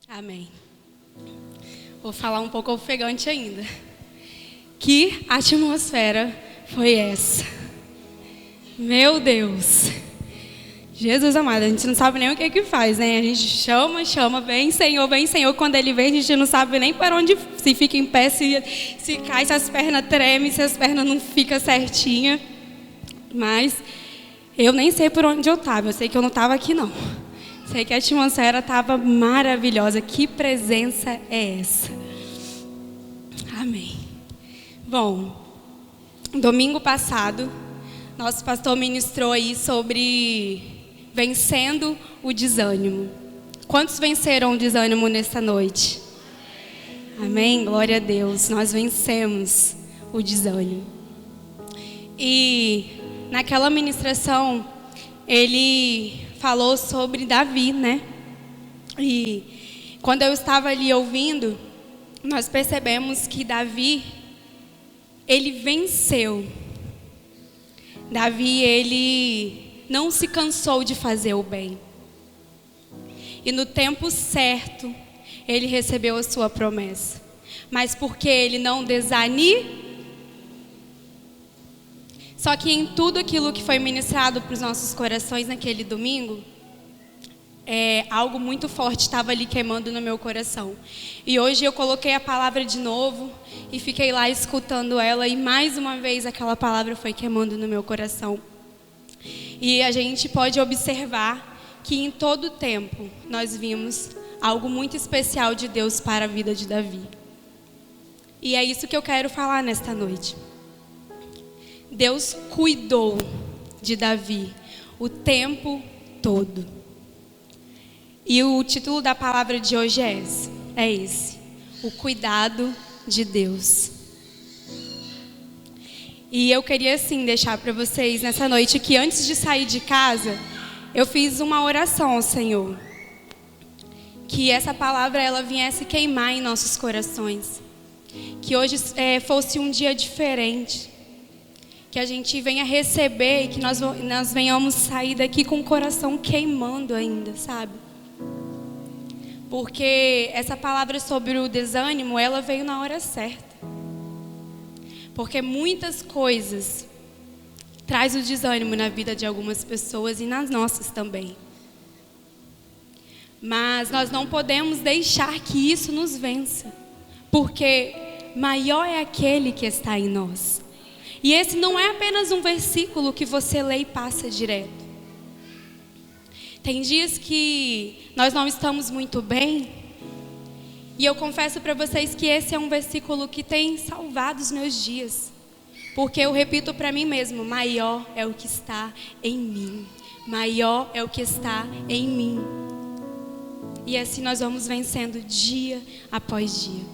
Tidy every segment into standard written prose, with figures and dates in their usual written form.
Amém. Vou falar um pouco ofegante ainda. Que atmosfera foi essa? Meu Deus. Jesus amado, a gente não sabe nem o que faz, né? A gente chama, vem Senhor, vem Senhor. Quando Ele vem, a gente não sabe nem para onde, se fica em pé, se cai, se as pernas tremem, se as pernas não ficam certinha. Mas eu nem sei por onde eu estava, eu sei que eu não estava aqui não. Sei que a atmosfera estava maravilhosa. Que presença é essa? Amém. Bom, domingo passado, nosso pastor ministrou aí sobre vencendo o desânimo. Quantos venceram o desânimo nesta noite? Amém? Glória a Deus. Nós vencemos o desânimo. E naquela ministração, ele falou sobre Davi, né? E quando eu estava ali ouvindo, nós percebemos que Davi, ele venceu. Davi, ele não se cansou de fazer o bem. E no tempo certo, ele recebeu a sua promessa. Mas porque ele não desanimou. Só que em tudo aquilo que foi ministrado para os nossos corações naquele domingo, algo muito forte estava ali queimando no meu coração. E hoje eu coloquei a palavra de novo e fiquei lá escutando ela. E mais uma vez aquela palavra foi queimando no meu coração. E a gente pode observar que em todo tempo nós vimos algo muito especial de Deus para a vida de Davi. E é isso que eu quero falar nesta noite. Deus cuidou de Davi o tempo todo. E o título da palavra de hoje é esse: o cuidado de Deus. E eu queria assim deixar para vocês nessa noite que antes de sair de casa, eu fiz uma oração ao Senhor. Que essa palavra ela viesse queimar em nossos corações. Que hoje fosse um dia diferente. Que a gente venha receber e que nós venhamos sair daqui com o coração queimando ainda, sabe? Porque essa palavra sobre o desânimo, ela veio na hora certa. Porque muitas coisas traz o desânimo na vida de algumas pessoas e nas nossas também. Mas nós não podemos deixar que isso nos vença. Porque maior é aquele que está em nós. E esse não é apenas um versículo que você lê e passa direto. Tem dias que nós não estamos muito bem. E eu confesso para vocês que esse é um versículo que tem salvado os meus dias. Porque eu repito para mim mesmo: maior é o que está em mim. Maior é o que está em mim. E assim nós vamos vencendo dia após dia.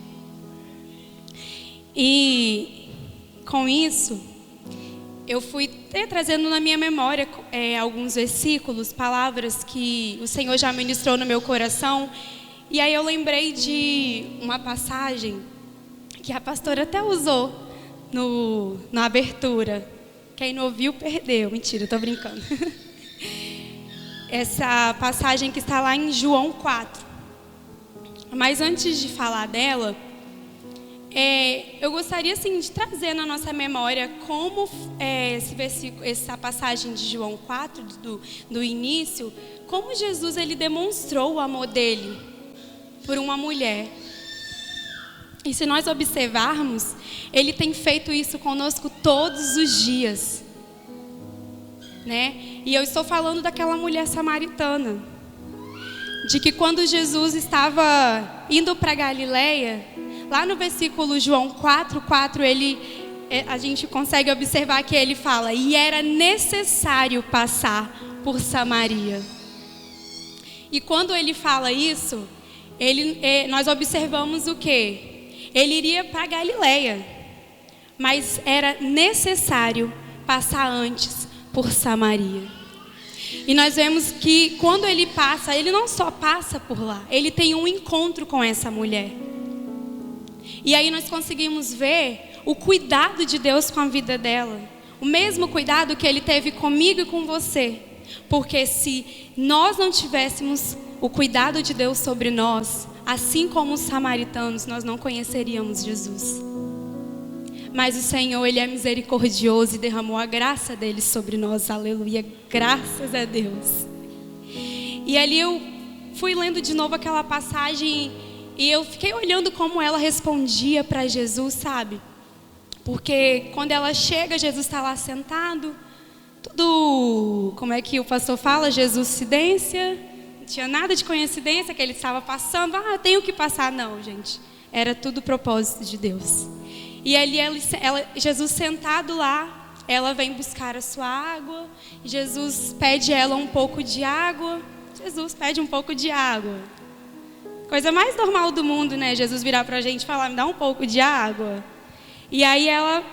E com isso, eu fui trazendo na minha memória alguns versículos, palavras que o Senhor já ministrou no meu coração. E aí eu lembrei de uma passagem que a pastora até usou na abertura. Quem não ouviu, perdeu. Mentira, estou brincando. Essa passagem que está lá em João 4. Mas antes de falar dela, eu gostaria assim, de trazer na nossa memória como essa passagem de João 4, do início, como Jesus ele demonstrou o amor dele por uma mulher. E se nós observarmos, ele tem feito isso conosco todos os dias, né? E eu estou falando daquela mulher samaritana, de que quando Jesus estava indo para Galileia, lá no versículo João 4:4, a gente consegue observar que ele fala: e era necessário passar por Samaria. E quando ele fala isso, nós observamos o quê? Ele iria para Galileia, mas era necessário passar antes por Samaria. E nós vemos que quando ele passa, ele não só passa por lá, ele tem um encontro com essa mulher. E aí nós conseguimos ver o cuidado de Deus com a vida dela. O mesmo cuidado que Ele teve comigo e com você. Porque se nós não tivéssemos o cuidado de Deus sobre nós, assim como os samaritanos, nós não conheceríamos Jesus. Mas o Senhor, Ele é misericordioso e derramou a graça dele sobre nós. Aleluia, graças a Deus. E ali eu fui lendo de novo aquela passagem e eu fiquei olhando como ela respondia para Jesus, sabe? Porque quando ela chega, Jesus está lá sentado, tudo, como é que o pastor fala? Jesuscidência, não tinha nada de coincidência que ele estava passando. Ah, tenho que passar. Não, gente, era tudo propósito de Deus. E ali Jesus sentado lá, ela vem buscar a sua água. Jesus pede ela um pouco de água. Jesus pede um pouco de água. Coisa mais normal do mundo, né? Jesus virar pra gente e falar, me dá um pouco de água. E aí ela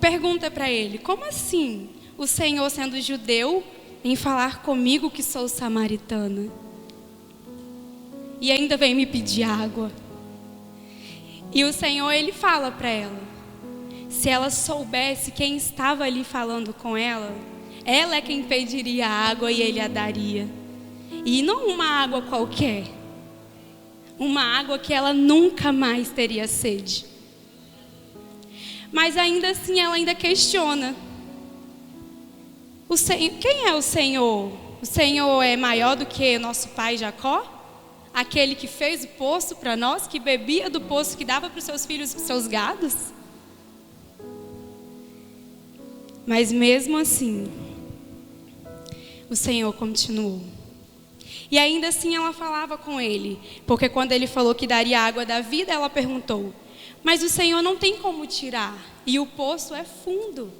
pergunta para ele, como assim o Senhor, sendo judeu, em falar comigo que sou samaritana? E ainda vem me pedir água. E o Senhor, Ele fala para ela, se ela soubesse quem estava ali falando com ela é quem pediria água e Ele a daria. E não uma água qualquer, uma água que ela nunca mais teria sede. Mas ainda assim ela ainda questiona. Quem é o Senhor? O Senhor é maior do que nosso pai Jacó? Aquele que fez o poço para nós, que bebia do poço que dava para os seus filhos e para os seus gados? Mas mesmo assim, o Senhor continuou. E ainda assim ela falava com ele, porque quando ele falou que daria a água da vida, ela perguntou, mas o Senhor não tem como tirar, e o poço é fundo.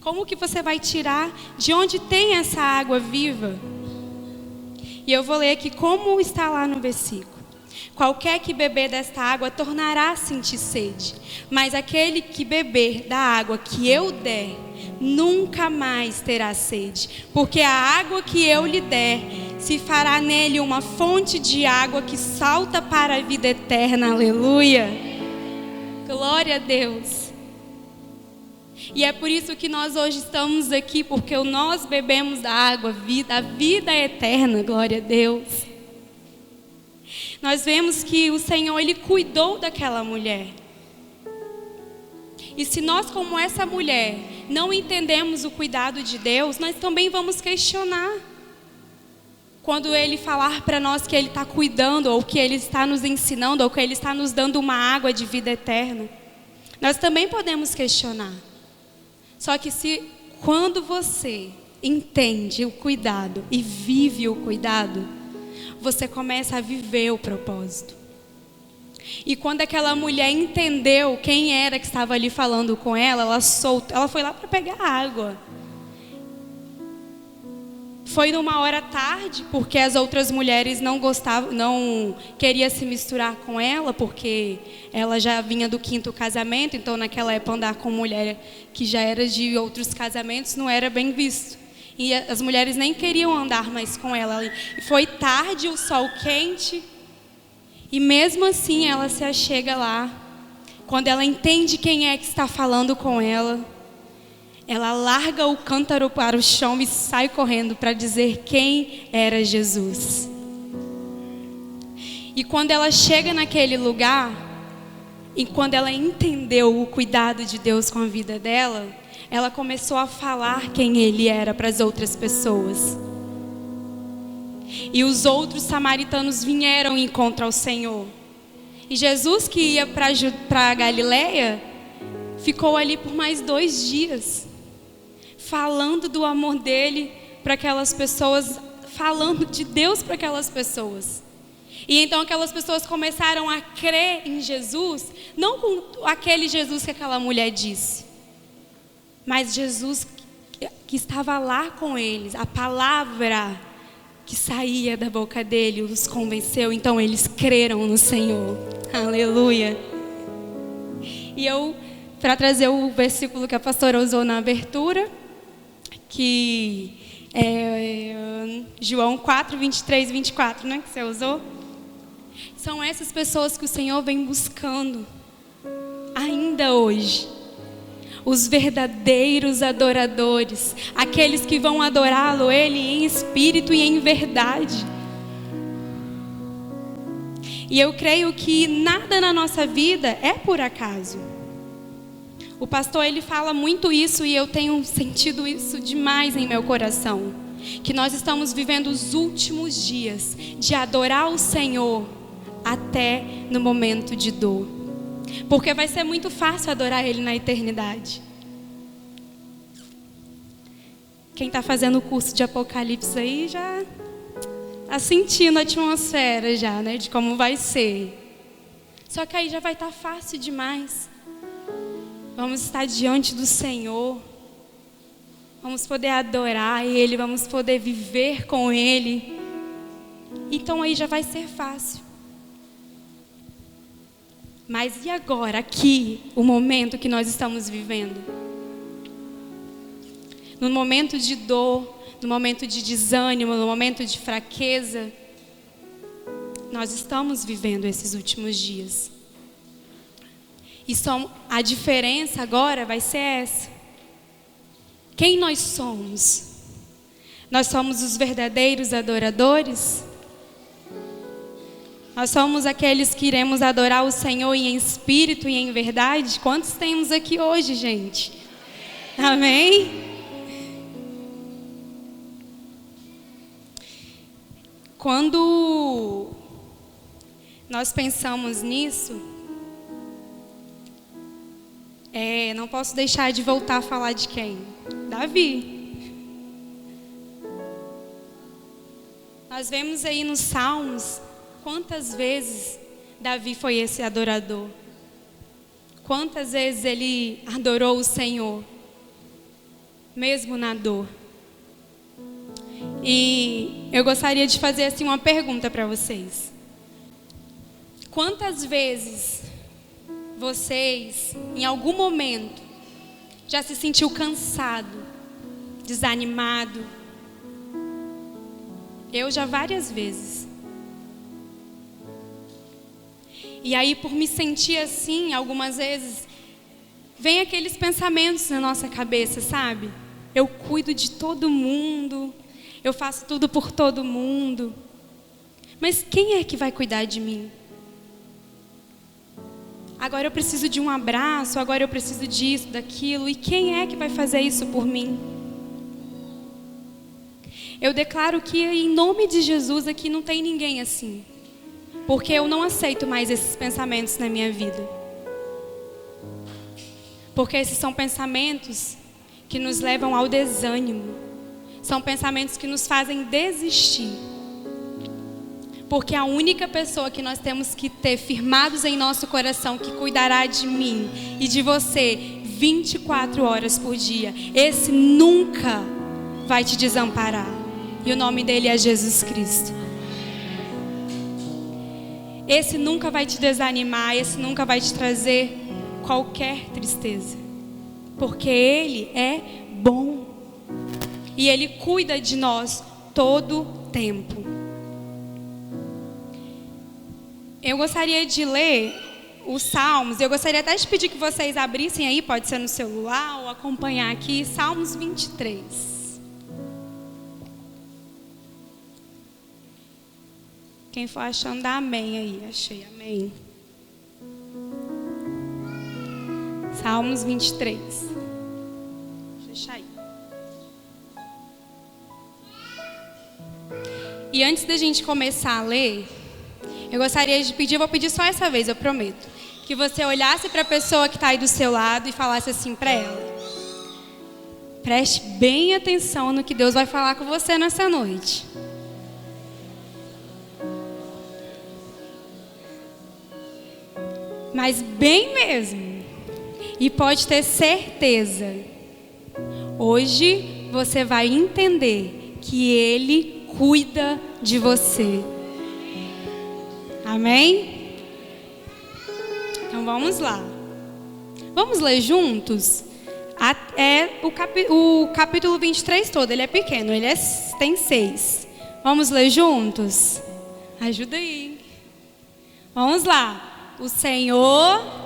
Como que você vai tirar de onde tem essa água viva? E eu vou ler aqui como está lá no versículo. Qualquer que beber desta água tornará a sentir sede, mas aquele que beber da água que eu der, nunca mais terá sede, porque a água que eu lhe der, se fará nele uma fonte de água que salta para a vida eterna. Aleluia! Glória a Deus! E é por isso que nós hoje estamos aqui, porque nós bebemos da água, a vida eterna, glória a Deus. Nós vemos que o Senhor, Ele cuidou daquela mulher. E se nós, como essa mulher, não entendemos o cuidado de Deus, nós também vamos questionar. Quando Ele falar para nós que Ele está cuidando, ou que Ele está nos ensinando, ou que Ele está nos dando uma água de vida eterna, nós também podemos questionar. Só que quando você entende o cuidado e vive o cuidado, você começa a viver o propósito. E quando aquela mulher entendeu quem era que estava ali falando com ela, ela foi lá para pegar água. Foi numa hora tarde, porque as outras mulheres não queriam se misturar com ela, porque ela já vinha do 5º casamento, então naquela época andar com mulher que já era de outros casamentos não era bem visto. E as mulheres nem queriam andar mais com ela. E foi tarde, o sol quente, e mesmo assim ela se achega lá. Quando ela entende quem é que está falando com ela, ela larga o cântaro para o chão e sai correndo para dizer quem era Jesus. E quando ela chega naquele lugar, e quando ela entendeu o cuidado de Deus com a vida dela, ela começou a falar quem Ele era para as outras pessoas. E os outros samaritanos vieram em encontro ao Senhor. E Jesus, que ia para a Galileia, ficou ali por mais 2 dias, falando do amor dele para aquelas pessoas, falando de Deus para aquelas pessoas. E então aquelas pessoas começaram a crer em Jesus, não com aquele Jesus que aquela mulher disse, mas Jesus que estava lá com eles. A palavra que saía da boca dele os convenceu, então eles creram no Senhor. Aleluia. E eu, para trazer o versículo que a pastora usou na abertura, que é João 4, 23 e 24, né, que você usou. São essas pessoas que o Senhor vem buscando ainda hoje. Os verdadeiros adoradores, aqueles que vão adorá-lo, Ele em espírito e em verdade. E eu creio que nada na nossa vida é por acaso. O pastor, ele fala muito isso e eu tenho sentido isso demais em meu coração. Que nós estamos vivendo os últimos dias de adorar o Senhor até no momento de dor. Porque vai ser muito fácil adorar Ele na eternidade. Quem está fazendo o curso de Apocalipse aí já está sentindo a atmosfera já, né? De como vai ser. Só que aí já vai estar fácil demais. Vamos estar diante do Senhor. Vamos poder adorar Ele. Vamos poder viver com Ele. Então aí já vai ser fácil. Mas e agora, aqui, o momento que nós estamos vivendo? No momento de dor, no momento de desânimo, no momento de fraqueza, nós estamos vivendo esses últimos dias. E a diferença agora vai ser essa. Quem nós somos? Nós somos os verdadeiros adoradores? Nós somos aqueles que iremos adorar o Senhor em espírito e em verdade? Quantos temos aqui hoje, gente? Amém? Quando nós pensamos nisso, não posso deixar de voltar a falar de quem? Davi. Nós vemos aí nos Salmos quantas vezes Davi foi esse adorador. Quantas vezes ele adorou o Senhor, mesmo na dor. E eu gostaria de fazer assim uma pergunta para vocês. Quantas vezes vocês, em algum momento, já se sentiu cansado, desanimado? Eu já várias vezes. E aí, por me sentir assim, algumas vezes, vem aqueles pensamentos na nossa cabeça, sabe? Eu cuido de todo mundo, eu faço tudo por todo mundo. Mas quem é que vai cuidar de mim? Agora eu preciso de um abraço, agora eu preciso disso, daquilo. E quem é que vai fazer isso por mim? Eu declaro que em nome de Jesus aqui não tem ninguém assim. Porque eu não aceito mais esses pensamentos na minha vida. Porque esses são pensamentos que nos levam ao desânimo. São pensamentos que nos fazem desistir. Porque a única pessoa que nós temos que ter firmados em nosso coração, que cuidará de mim e de você 24 horas por dia, esse nunca vai te desamparar. E o nome dele é Jesus Cristo. Esse nunca vai te desanimar, esse nunca vai te trazer qualquer tristeza. Porque Ele é bom. E Ele cuida de nós todo o tempo. Eu gostaria de ler os Salmos. Eu gostaria até de pedir que vocês abrissem aí, pode ser no celular ou acompanhar aqui, Salmos 23. Quem for achando, dá amém aí. Achei, amém. Salmos 23. Deixa aí. E antes da gente começar a ler, eu gostaria de pedir, eu vou pedir só essa vez, eu prometo, que você olhasse para a pessoa que está aí do seu lado e falasse assim para ela: preste bem atenção no que Deus vai falar com você nessa noite. Mas bem mesmo. E pode ter certeza, hoje você vai entender que Ele cuida de você. Amém? Então vamos lá. Vamos ler juntos? O capítulo 23 todo, ele é pequeno, tem 6. Vamos ler juntos? Ajuda aí. Vamos lá. O Senhor...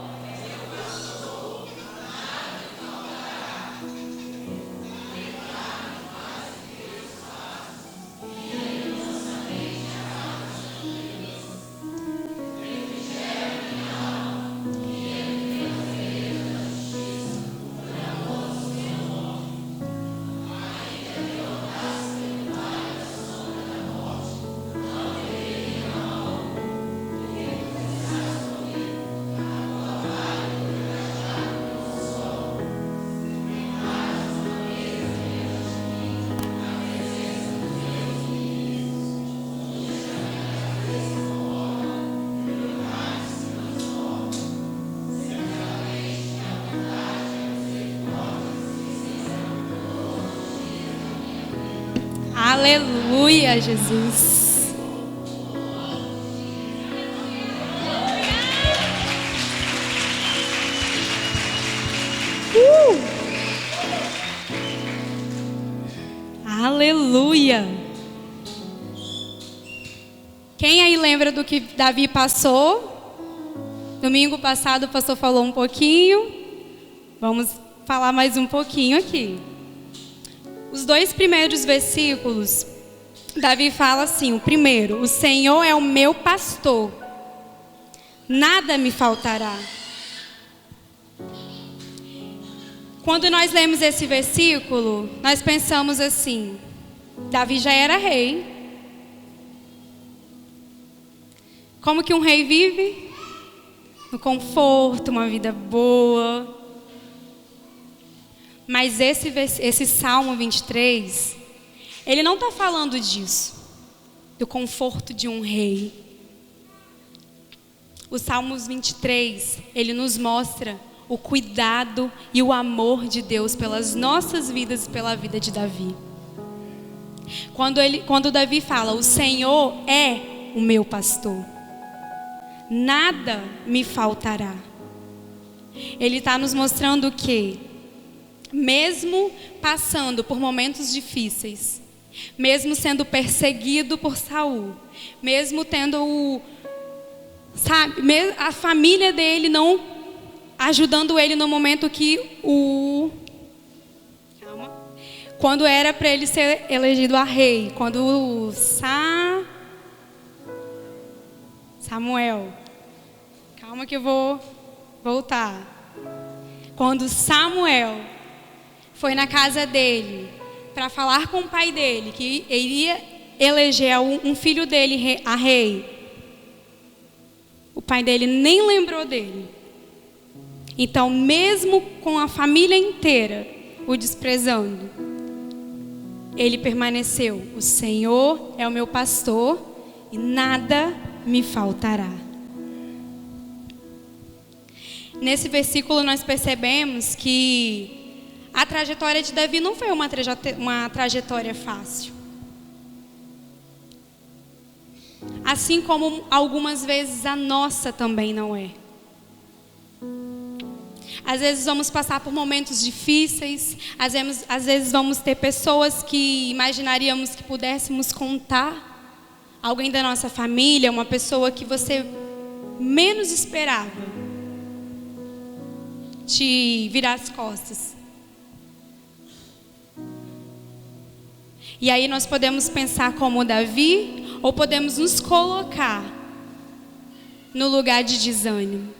Aleluia, Jesus. Aleluia. Quem aí lembra do que Davi passou? Domingo passado o pastor falou um pouquinho. Vamos falar mais um pouquinho aqui. Os 2 primeiros versículos, Davi fala assim: o primeiro, o Senhor é o meu pastor, nada me faltará. Quando nós lemos esse versículo, nós pensamos assim: Davi já era rei. Como que um rei vive? No conforto, uma vida boa. Mas esse Salmo 23, ele não está falando disso, do conforto de um rei. O Salmos 23, ele nos mostra o cuidado e o amor de Deus pelas nossas vidas e pela vida de Davi. Quando Davi fala, o Senhor é o meu pastor, nada me faltará. Ele está nos mostrando que, mesmo passando por momentos difíceis, mesmo sendo perseguido por Saul, mesmo tendo a família dele não ajudando ele no momento que quando era para ele ser elegido a rei, quando Samuel, calma que eu vou voltar. Quando Samuel foi na casa dele para falar com o pai dele que iria eleger um filho dele a rei, o pai dele nem lembrou dele. Então, mesmo com a família inteira o desprezando, ele permaneceu: o Senhor é o meu pastor e nada me faltará. Nesse versículo nós percebemos que a trajetória de Davi não foi uma trajetória fácil. Assim como algumas vezes a nossa também não é. Às vezes vamos passar por momentos difíceis, às vezes vamos ter pessoas que imaginaríamos que pudéssemos contar, alguém da nossa família, uma pessoa que você menos esperava te virar as costas. E aí nós podemos pensar como Davi, ou podemos nos colocar no lugar de desânimo.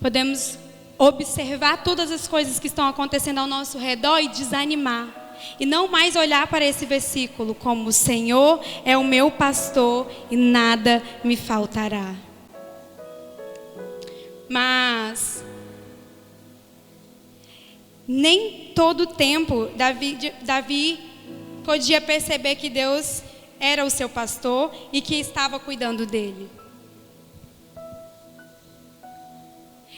Podemos observar todas as coisas que estão acontecendo ao nosso redor e desanimar. E não mais olhar para esse versículo como: o Senhor é o meu pastor e nada me faltará. Mas nem todo tempo Davi podia perceber que Deus era o seu pastor e que estava cuidando dele.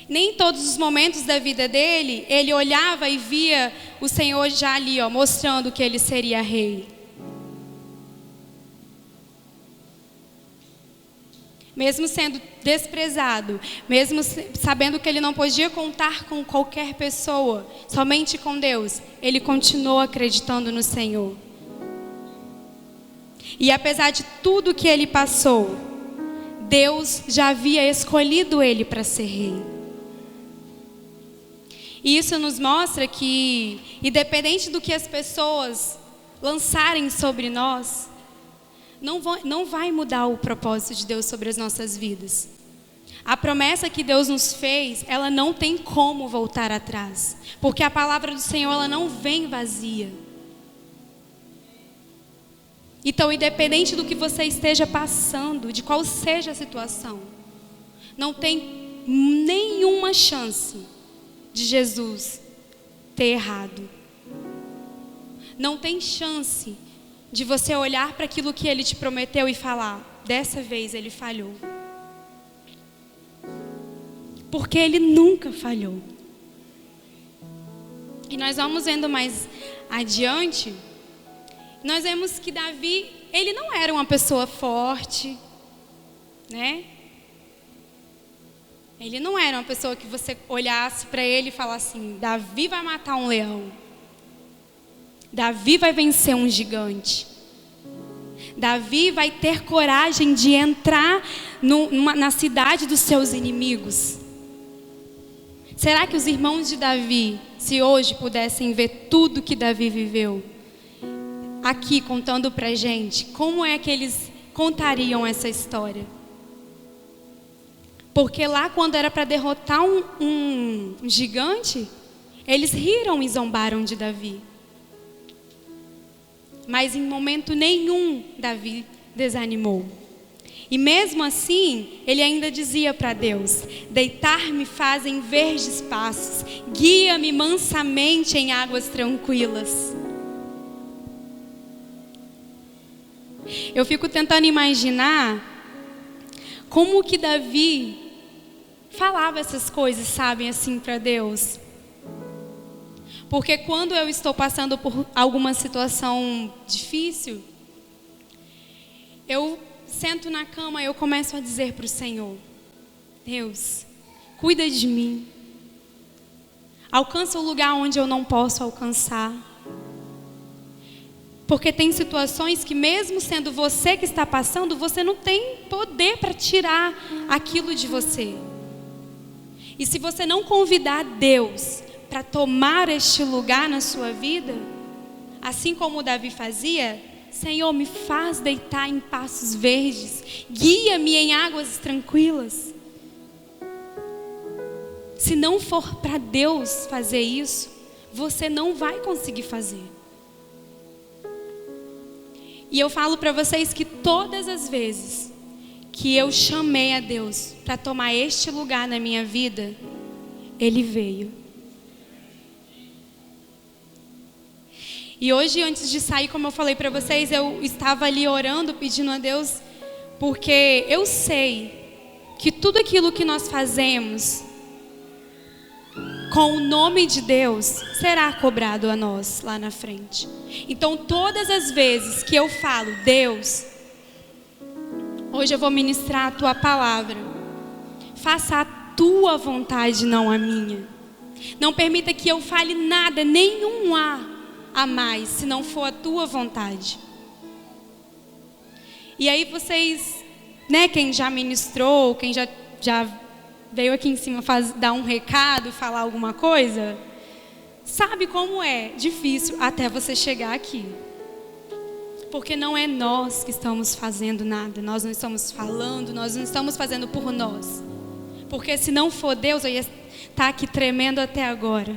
Nem em todos os momentos da vida dele, ele olhava e via o Senhor já ali, mostrando que ele seria rei. Mesmo sendo desprezado, mesmo sabendo que ele não podia contar com qualquer pessoa, somente com Deus, ele continuou acreditando no Senhor. E apesar de tudo que ele passou, Deus já havia escolhido ele para ser rei. E isso nos mostra que, independente do que as pessoas lançarem sobre nós, não vai mudar o propósito de Deus sobre as nossas vidas. A promessa que Deus nos fez, ela não tem como voltar atrás. Porque a palavra do Senhor, ela não vem vazia. Então, independente do que você esteja passando, de qual seja a situação, não tem nenhuma chance de Jesus ter errado. Não tem chance de você olhar para aquilo que Ele te prometeu e falar: dessa vez Ele falhou. Porque Ele nunca falhou. E nós vamos vendo mais adiante, nós vemos que Davi, ele não era uma pessoa forte, né? Ele não era uma pessoa que você olhasse para ele e falasse assim: Davi vai matar um leão. Davi vai vencer um gigante. Davi vai ter coragem de entrar na cidade dos seus inimigos. Será que os irmãos de Davi, se hoje pudessem ver tudo que Davi viveu, aqui contando pra gente, como é que eles contariam essa história? Porque lá, quando era para derrotar um gigante, eles riram e zombaram de Davi. Mas em momento nenhum Davi desanimou. E mesmo assim, ele ainda dizia para Deus: deitar-me faz em verdes passos, guia-me mansamente em águas tranquilas. Eu fico tentando imaginar como que Davi falava essas coisas, sabem, assim, para Deus. Porque quando eu estou passando por alguma situação difícil, eu sento na cama e eu começo a dizer para o Senhor: Deus, cuida de mim. Alcança o lugar onde eu não posso alcançar. Porque tem situações que, mesmo sendo você que está passando, você não tem poder para tirar aquilo de você. E se você não convidar Deus para tomar este lugar na sua vida, assim como o Davi fazia: Senhor, me faz deitar em pastos verdes, guia-me em águas tranquilas. Se não for para Deus fazer isso, você não vai conseguir fazer. E eu falo para vocês que todas as vezes que eu chamei a Deus para tomar este lugar na minha vida, Ele veio. E hoje, antes de sair, como eu falei para vocês, eu estava ali orando, pedindo a Deus, porque eu sei que tudo aquilo que nós fazemos com o nome de Deus será cobrado a nós lá na frente. Então, todas as vezes que eu falo: Deus, hoje eu vou ministrar a Tua palavra, faça a Tua vontade, não a minha. Não permita que eu fale nada, nenhum a mais, se não for a Tua vontade. E aí vocês, né, quem já ministrou, quem já veio aqui em cima dar um recado, falar alguma coisa, sabe como é difícil até você chegar aqui. Porque não é nós que estamos fazendo nada, nós não estamos falando, nós não estamos fazendo por nós. Porque se não for Deus, eu ia estar aqui tremendo até agora,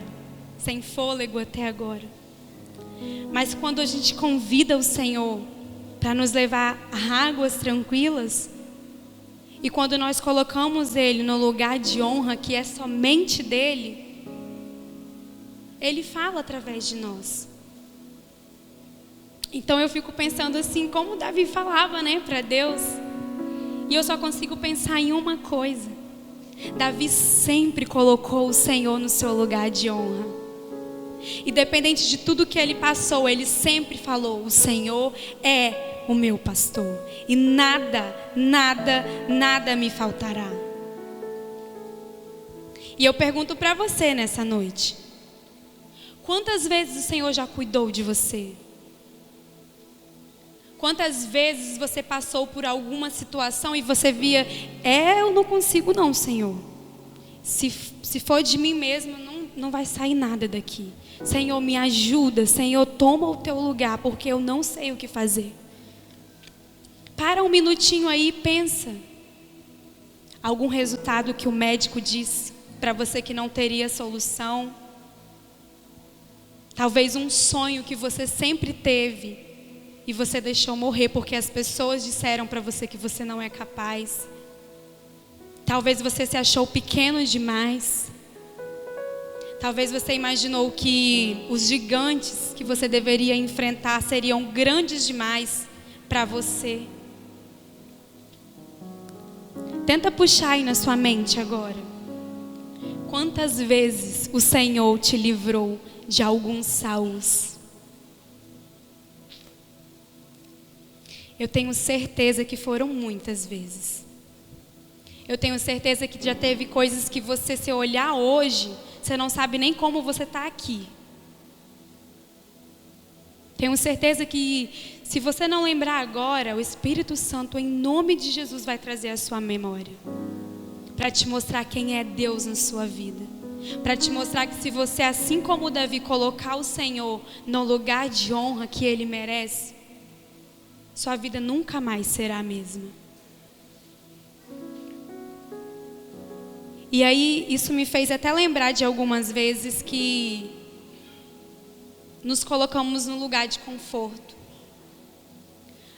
sem fôlego até agora. Mas quando a gente convida o Senhor para nos levar a águas tranquilas, e quando nós colocamos Ele no lugar de honra que é somente dEle, Ele fala através de nós. Então eu fico pensando assim, como Davi falava, né, para Deus. E eu só consigo pensar em uma coisa: Davi sempre colocou o Senhor no seu lugar de honra. Independente de tudo que ele passou, ele sempre falou: o Senhor é o meu pastor, e nada, nada, nada me faltará. E eu pergunto para você nessa noite: quantas vezes o Senhor já cuidou de você? Quantas vezes você passou por alguma situação e você via: eu não consigo não, Senhor. Se for de mim mesmo, não vai sair nada daqui. Senhor, me ajuda. Senhor, toma o teu lugar, porque eu não sei o que fazer. Para um minutinho aí e pensa. Algum resultado que o médico disse para você que não teria solução. Talvez um sonho que você sempre teve e você deixou morrer porque as pessoas disseram para você que você não é capaz. Talvez você se achou pequeno demais. Talvez você imaginou que os gigantes que você deveria enfrentar seriam grandes demais para você. Tenta puxar aí na sua mente agora. Quantas vezes o Senhor te livrou de alguns Sauls? Eu tenho certeza que foram muitas vezes. Eu tenho certeza que já teve coisas que você, se olhar hoje, você não sabe nem como você está aqui. Tenho certeza que, se você não lembrar agora, o Espírito Santo, em nome de Jesus, vai trazer a sua memória. Para te mostrar quem é Deus na sua vida. Para te mostrar que se você, assim como Davi, colocar o Senhor no lugar de honra que Ele merece, sua vida nunca mais será a mesma. E aí, isso me fez até lembrar de algumas vezes que nos colocamos no lugar de conforto.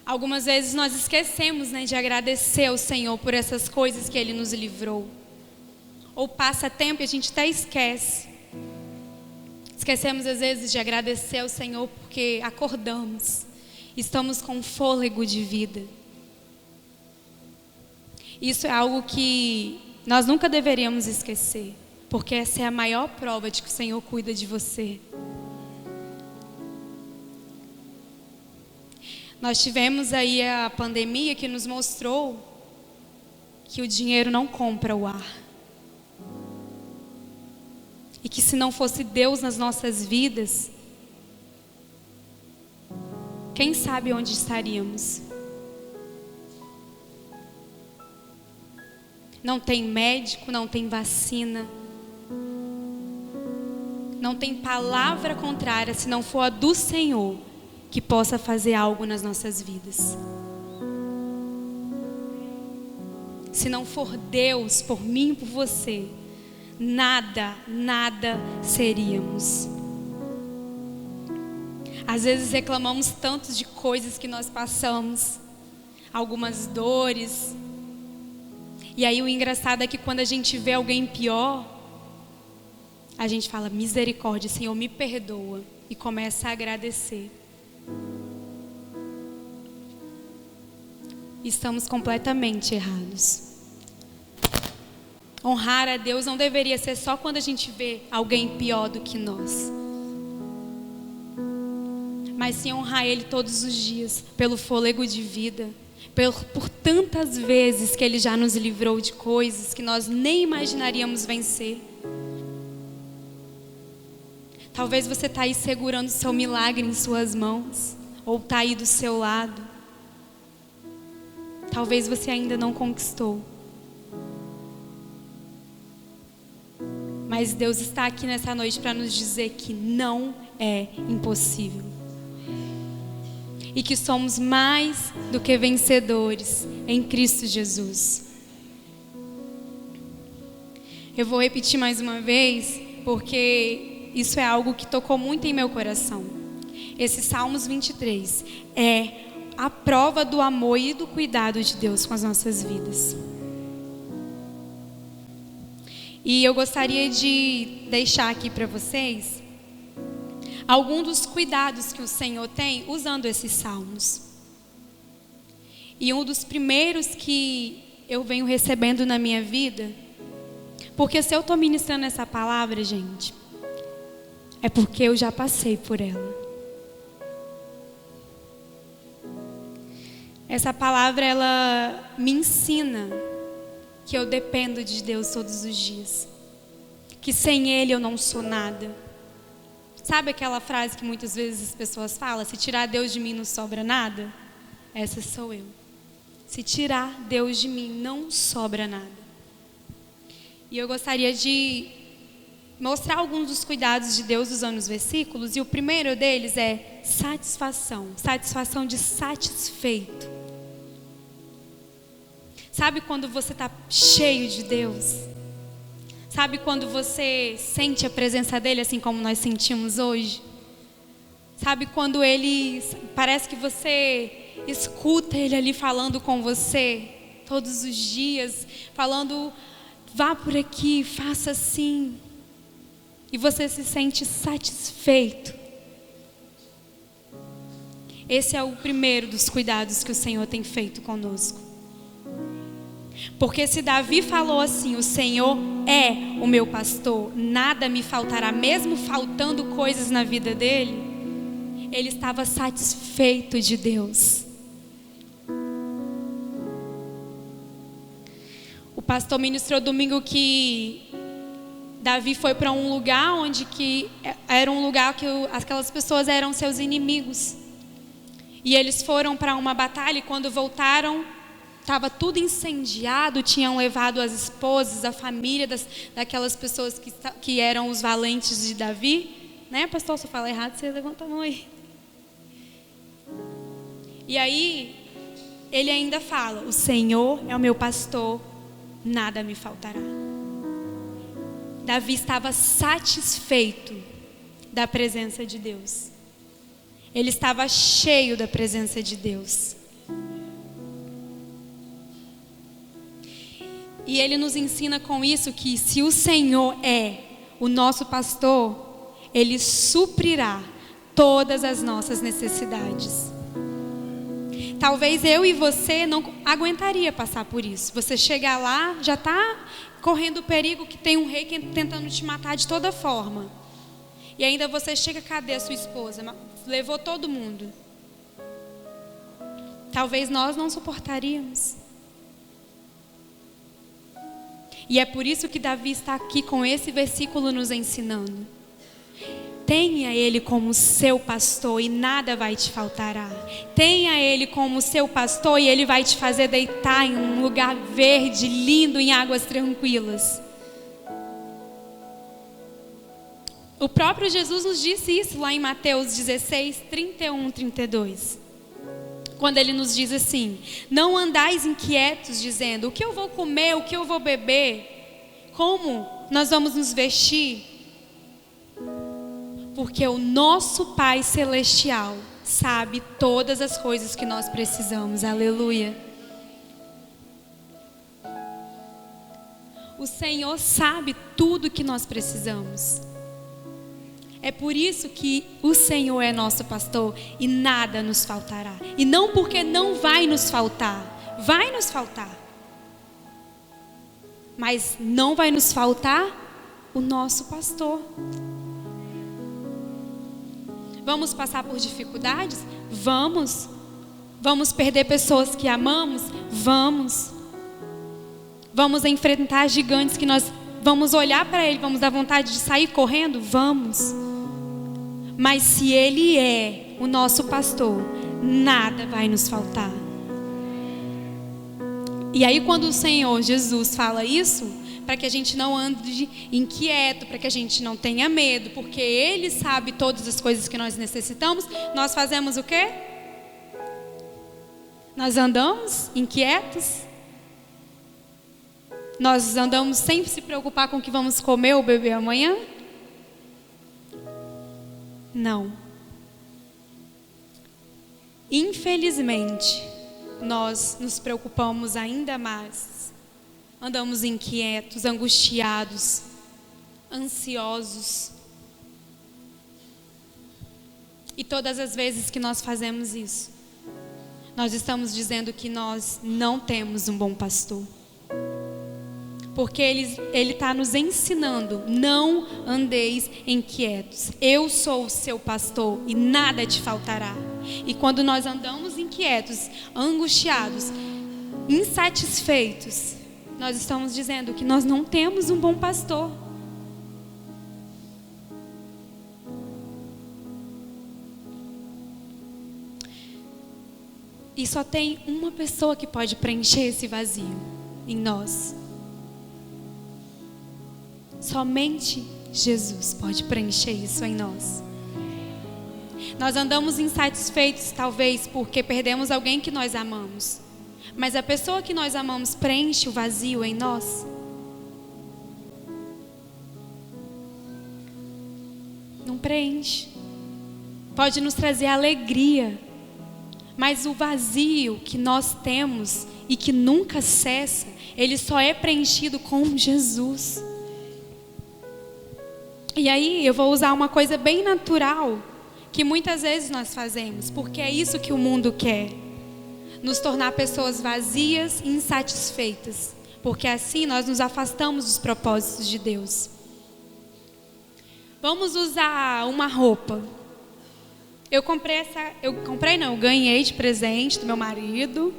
Algumas vezes nós esquecemos, de agradecer ao Senhor por essas coisas que Ele nos livrou. Ou passa tempo e a gente até esquece. Esquecemos às vezes de agradecer ao Senhor porque acordamos. Estamos com fôlego de vida. Isso é algo que nós nunca deveríamos esquecer. Porque essa é a maior prova de que o Senhor cuida de você. Nós tivemos aí a pandemia que nos mostrou que o dinheiro não compra o ar. E que se não fosse Deus nas nossas vidas, quem sabe onde estaríamos? Não tem médico, não tem vacina, não tem palavra contrária, se não for a do Senhor, que possa fazer algo nas nossas vidas. Se não for Deus por mim e por você, nada seríamos. Às vezes reclamamos tanto de coisas que nós passamos, algumas dores. E aí o engraçado é que quando a gente vê alguém pior, a gente fala, misericórdia, Senhor, me perdoa. E começa a agradecer. Estamos completamente errados. Honrar a Deus não deveria ser só quando a gente vê alguém pior do que nós. Mas sim honrar Ele todos os dias, pelo fôlego de vida, por tantas vezes que Ele já nos livrou de coisas que nós nem imaginaríamos vencer. Talvez você está aí segurando o seu milagre em suas mãos, ou está aí do seu lado. Talvez você ainda não conquistou. Mas Deus está aqui nessa noite para nos dizer que não é impossível. E que somos mais do que vencedores em Cristo Jesus. Eu vou repetir mais uma vez, porque isso é algo que tocou muito em meu coração. Esse Salmos 23 é a prova do amor e do cuidado de Deus com as nossas vidas. E eu gostaria de deixar aqui para vocês alguns dos cuidados que o Senhor tem usando esses salmos. E um dos primeiros que eu venho recebendo na minha vida, porque se eu estou ministrando essa palavra, gente, é porque eu já passei por ela. Essa palavra, ela me ensina que eu dependo de Deus todos os dias. Que sem Ele eu não sou nada. Sabe aquela frase que muitas vezes as pessoas falam? Se tirar Deus de mim não sobra nada? Essa sou eu. Se tirar Deus de mim não sobra nada. E eu gostaria de mostrar alguns dos cuidados de Deus usando os versículos. E o primeiro deles é satisfação. Satisfação de satisfeito. Sabe quando você está cheio de Deus? Sabe quando você sente a presença dEle assim como nós sentimos hoje? Sabe quando Ele, parece que você escuta Ele ali falando com você todos os dias, falando, vá por aqui, faça assim. E você se sente satisfeito. Esse é o primeiro dos cuidados que o Senhor tem feito conosco. Porque se Davi falou assim, o Senhor é o meu pastor, nada me faltará, mesmo faltando coisas na vida dele, ele estava satisfeito de Deus. O pastor ministrou domingo que Davi foi para um lugar onde que era um lugar que aquelas pessoas eram seus inimigos. E eles foram para uma batalha e quando voltaram, estava tudo incendiado, tinham levado as esposas, a família daquelas pessoas que eram os valentes de Davi. Né, pastor? Se eu falar errado, você levanta a mão aí. E aí, ele ainda fala: o Senhor é o meu pastor, nada me faltará. Davi estava satisfeito da presença de Deus. Ele estava cheio da presença de Deus. E ele nos ensina com isso que se o Senhor é o nosso pastor, Ele suprirá todas as nossas necessidades. Talvez eu e você não aguentaria passar por isso. Você chegar lá, já está correndo o perigo que tem um rei tentando te matar de toda forma. E ainda você chega, cadê a sua esposa? Levou todo mundo. Talvez nós não suportaríamos. E é por isso que Davi está aqui com esse versículo nos ensinando. Tenha Ele como seu pastor e nada vai te faltará. Tenha Ele como seu pastor e Ele vai te fazer deitar em um lugar verde, lindo, em águas tranquilas. O próprio Jesus nos disse isso lá em Mateus 16, 31, 32. Quando Ele nos diz assim: não andais inquietos dizendo, o que eu vou comer, o que eu vou beber, como nós vamos nos vestir? Porque o nosso Pai Celestial sabe todas as coisas que nós precisamos. Aleluia. O Senhor sabe tudo que nós precisamos. É por isso que o Senhor é nosso pastor e nada nos faltará. E não porque não vai nos faltar. Vai nos faltar. Mas não vai nos faltar o nosso pastor. Vamos passar por dificuldades? Vamos. Vamos perder pessoas que amamos? Vamos. Vamos enfrentar gigantes que nós vamos olhar para ele, vamos dar vontade de sair correndo? Vamos. Mas se Ele é o nosso pastor, nada vai nos faltar. E aí quando o Senhor Jesus fala isso, para que a gente não ande inquieto, para que a gente não tenha medo, porque Ele sabe todas as coisas que nós necessitamos, nós fazemos o quê? Nós andamos inquietos? Nós andamos sem se preocupar com o que vamos comer ou beber amanhã? Não. Infelizmente, nós nos preocupamos ainda mais. Andamos inquietos, angustiados, ansiosos. E todas as vezes que nós fazemos isso, nós estamos dizendo que nós não temos um bom pastor. Porque Ele está nos ensinando, não andeis inquietos. Eu sou o seu pastor e nada te faltará. E quando nós andamos inquietos, angustiados, insatisfeitos, nós estamos dizendo que nós não temos um bom pastor. E só tem uma pessoa que pode preencher esse vazio em nós. Somente Jesus pode preencher isso em nós. Nós andamos insatisfeitos, talvez, porque perdemos alguém que nós amamos. Mas a pessoa que nós amamos preenche o vazio em nós? Não preenche. Pode nos trazer alegria. Mas o vazio que nós temos e que nunca cessa, ele só é preenchido com Jesus. E aí eu vou usar uma coisa bem natural, que muitas vezes nós fazemos, porque é isso que o mundo quer. Nos tornar pessoas vazias e insatisfeitas, porque assim nós nos afastamos dos propósitos de Deus. Vamos usar uma roupa. Eu ganhei de presente do meu marido.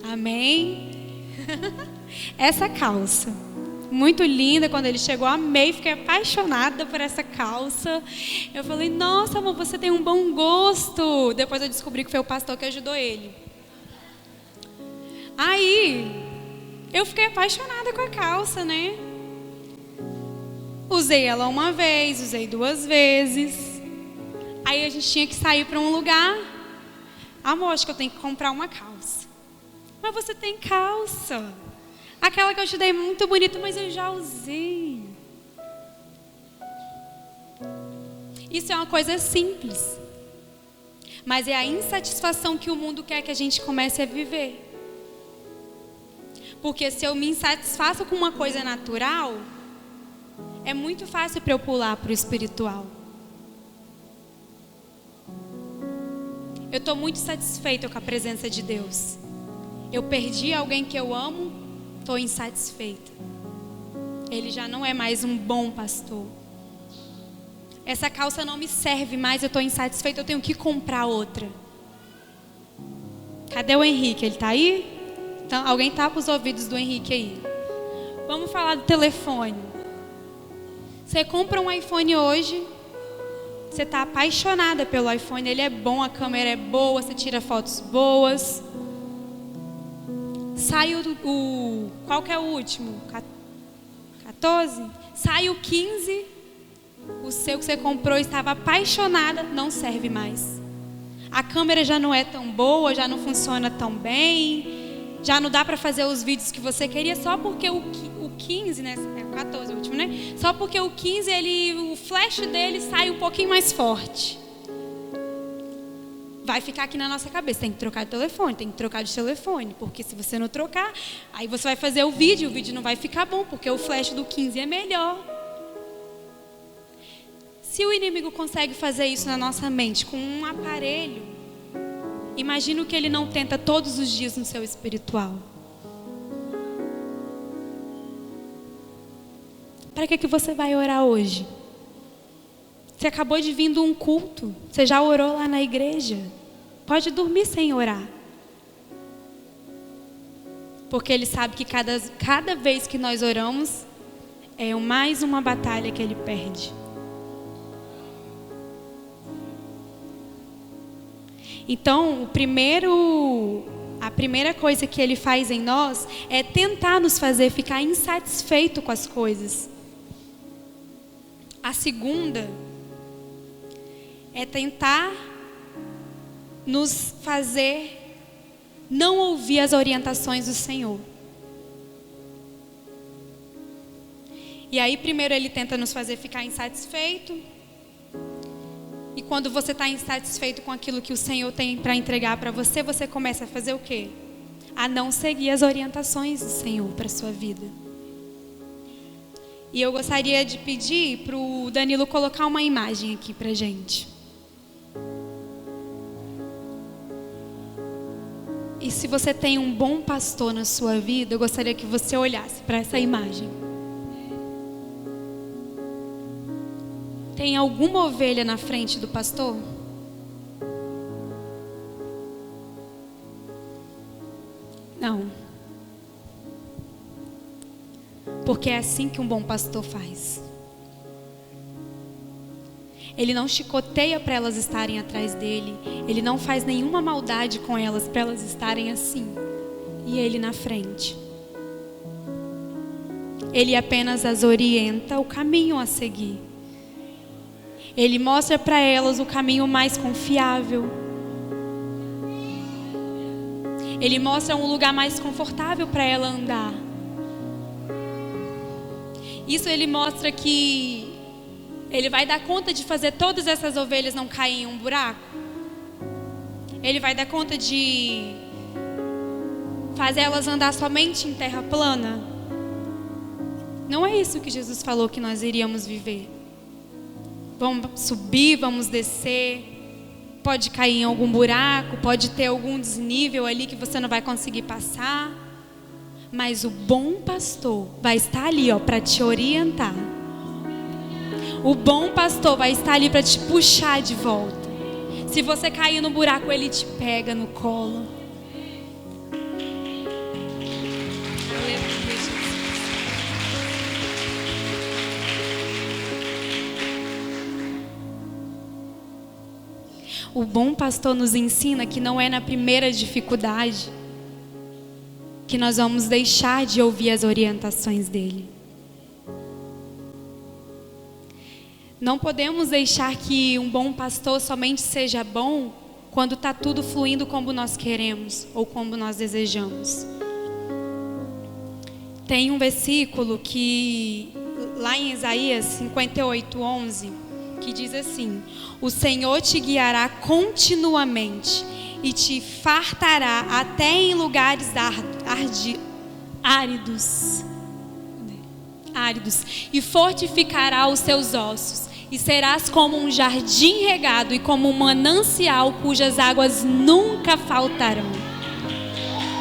Amém. Essa calça. Muito linda. Quando ele chegou, amei, fiquei apaixonada por essa calça. Eu falei, nossa, amor, você tem um bom gosto. Depois eu descobri que foi o pastor que ajudou ele. Aí, eu fiquei apaixonada com a calça, né? Usei ela uma vez, usei 2 vezes. Aí a gente tinha que sair para um lugar. Amor, acho que eu tenho que comprar uma calça. Mas você tem calça. Aquela que eu te dei muito bonita, mas eu já usei. Isso é uma coisa simples. Mas é a insatisfação que o mundo quer que a gente comece a viver. Porque se eu me insatisfaço com uma coisa natural, é muito fácil para eu pular para o espiritual. Eu estou muito satisfeita com a presença de Deus. Eu perdi alguém que eu amo, estou insatisfeita. Ele já não é mais um bom pastor. Essa calça não me serve mais, eu estou insatisfeita, eu tenho que comprar outra. Cadê o Henrique? Ele está aí? Então, alguém tapa os ouvidos do Henrique aí. Vamos falar do telefone. Você compra um iPhone hoje, você está apaixonada pelo iPhone, ele é bom, a câmera é boa, você tira fotos boas. Sai qual que é o último? 14? Sai o 15, o seu que você comprou, estava apaixonada, não serve mais. A câmera já não é tão boa, já não funciona tão bem, já não dá para fazer os vídeos que você queria, só porque o 15, né? É o 14 o último, né? Só porque o 15, o flash dele sai um pouquinho mais forte. Vai ficar aqui na nossa cabeça, tem que trocar de telefone, porque se você não trocar, aí você vai fazer o vídeo não vai ficar bom, porque o flash do 15 é melhor. Se o inimigo consegue fazer isso na nossa mente com um aparelho, imagina o que ele não tenta todos os dias no seu espiritual. Para que você vai orar hoje? Você acabou de vir de um culto. Você já orou lá na igreja. Pode dormir sem orar. Porque Ele sabe que cada vez que nós oramos, é mais uma batalha que Ele perde. Então, a primeira coisa que Ele faz em nós é tentar nos fazer ficar insatisfeito com as coisas. A segunda é tentar nos fazer não ouvir as orientações do Senhor. E aí primeiro ele tenta nos fazer ficar insatisfeito. E quando você está insatisfeito com aquilo que o Senhor tem para entregar para você, você começa a fazer o quê? A não seguir as orientações do Senhor para a sua vida. E eu gostaria de pedir para o Danilo colocar uma imagem aqui para a gente. E se você tem um bom pastor na sua vida, eu gostaria que você olhasse para essa imagem. Tem alguma ovelha na frente do pastor? Não. Porque é assim que um bom pastor faz. Ele não chicoteia para elas estarem atrás dele. Ele não faz nenhuma maldade com elas para elas estarem assim. E ele na frente. Ele apenas as orienta o caminho a seguir. Ele mostra para elas o caminho mais confiável. Ele mostra um lugar mais confortável para ela andar. Isso ele mostra que ele vai dar conta de fazer todas essas ovelhas não caírem em um buraco. Ele vai dar conta de fazer elas andar somente em terra plana. Não é isso que Jesus falou que nós iríamos viver. Vamos subir, vamos descer. Pode cair em algum buraco, pode ter algum desnível ali que você não vai conseguir passar. Mas o bom pastor vai estar ali, para te orientar. O bom pastor vai estar ali para te puxar de volta. Se você cair no buraco, ele te pega no colo. o bom pastor nos ensina que não é na primeira dificuldade que nós vamos deixar de ouvir as orientações dele. Não podemos deixar que um bom pastor somente seja bom quando está tudo fluindo como nós queremos ou como nós desejamos. Tem um versículo que, lá em Isaías 58:11, que diz assim: o Senhor te guiará continuamente e te fartará até em lugares áridos, e fortificará os seus ossos, e serás como um jardim regado e como um manancial cujas águas nunca faltarão.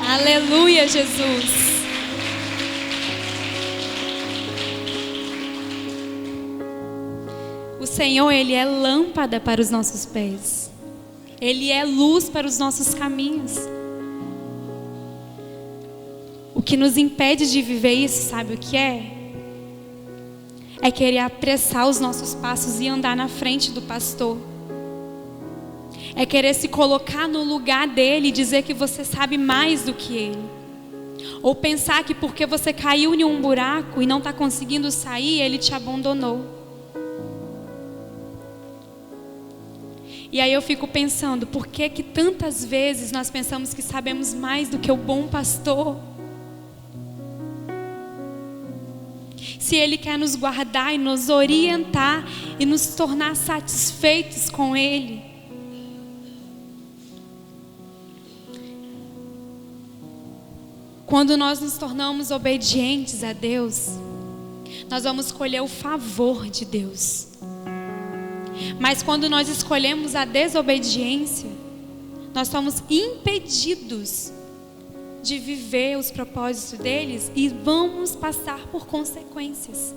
Aleluia, Jesus. O Senhor, Ele é lâmpada para os nossos pés. Ele é luz para os nossos caminhos. O que nos impede de viver isso, sabe o que é? É querer apressar os nossos passos e andar na frente do pastor. É querer se colocar no lugar dele e dizer que você sabe mais do que ele. Ou pensar que porque você caiu em um buraco e não está conseguindo sair, ele te abandonou. E aí eu fico pensando, por que que tantas vezes nós pensamos que sabemos mais do que o bom pastor? Se ele quer nos guardar e nos orientar e nos tornar satisfeitos com ele. Quando nós nos tornamos obedientes a Deus, nós vamos colher o favor de Deus. Mas quando nós escolhemos a desobediência, nós somos impedidos de viver os propósitos deles e vamos passar por consequências.